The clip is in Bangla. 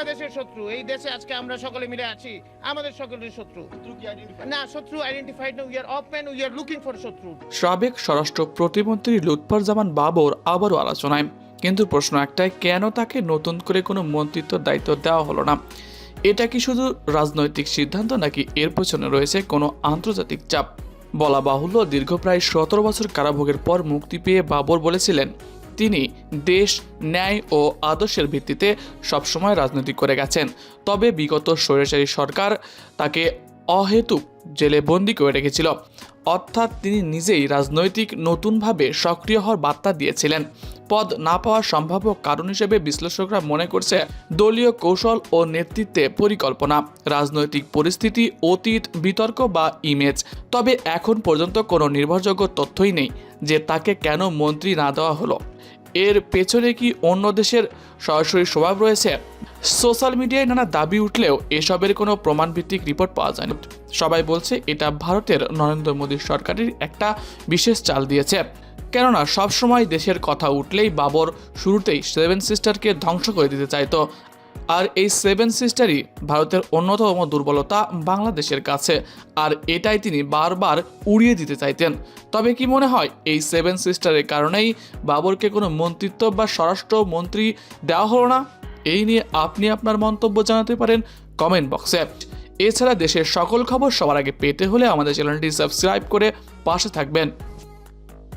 দেশের শত্রু, এই দেশে আজকে আমরা সকলে মিলে আছি, আমাদের সকলের শত্রু না, শত্রু আইডেন্টিফাইড না, we are open, we are looking for শত্রু। সাবেক স্বরাষ্ট্র প্রতিমন্ত্রী লুৎফুজ্জামান বাবর আবারও আলোচনায়, কিন্তু প্রশ্ন একটাই, কেন তাকে নতুন করে কোনো মন্ত্রিত্বের দায়িত্ব দেওয়া হলো না? এটা কি শুধু রাজনৈতিক সিদ্ধান্ত নাকি এর পেছনে রয়েছে কোনো আন্তর্জাতিক চাপ? বলা বাহুল্য, দীর্ঘ প্রায় 17 বছর কারাভোগের পর মুক্তি পেয়ে বাবর বলেছিলেন তিনি দেশ, ন্যায় ও আদর্শের ভিত্তিতে সবসময় রাজনীতি করে গেছেন। তবে বিগত স্বৈরাচারী সরকার তাকে অহেতুক জেলে বন্দি করে রেখেছিল, অর্থাৎ তিনি নিজেই রাজনৈতিক নতুনভাবে সক্রিয় হওয়ার বার্তা দিয়েছিলেন। পদ না পাওয়ার সম্ভাব্য কারণ হিসেবে বিশ্লেষকরা মনে করছে দলীয় কৌশল ও নেতৃত্বে পরিকল্পনা, রাজনৈতিক পরিস্থিতি, অতীত বিতর্ক বা ইমেজ। তবে এখন পর্যন্ত কোনো নির্ভরযোগ্য তথ্যই নেই যে তাকে কেন মন্ত্রী না দেওয়া হলো। এর পেছনে কি অন্য দেশের সরাসরি স্বভাব রয়েছে? সোশ্যাল মিডিয়ায় নানা দাবি উঠলেও এসবের কোনো প্রমাণভিত্তিক রিপোর্ট পাওয়া যায়নি। সবাই বলছে এটা ভারতের নরেন্দ্র মোদী সরকারের একটা বিশেষ চাল দিয়েছে, কেননা সবসময় দেশের কথা উঠলেই বাবর শুরুতেই 7 সিস্টারকে ধ্বংস করে দিতে চাইতো। আর এই 7 সিস্টারই ভারতের অন্যতম দুর্বলতা বাংলাদেশের কাছে, আর এটাই তিনি বারবার উড়িয়ে দিতে চাইতেন। তবে কি মনে হয় এই 7 সিস্টারের কারণেই বাবরকে কোনো মন্ত্রিত্ব বা স্বরাষ্ট্র মন্ত্রী দেওয়া হলো না? এই নিয়ে আপনি আপনার মন্তব্য জানাতে পারেন কমেন্ট বক্সে। এছাড়া দেশের সকল খবর সবার আগে পেতে হলে আমাদের চ্যানেলটি সাবস্ক্রাইব করে পাশে থাকবেন।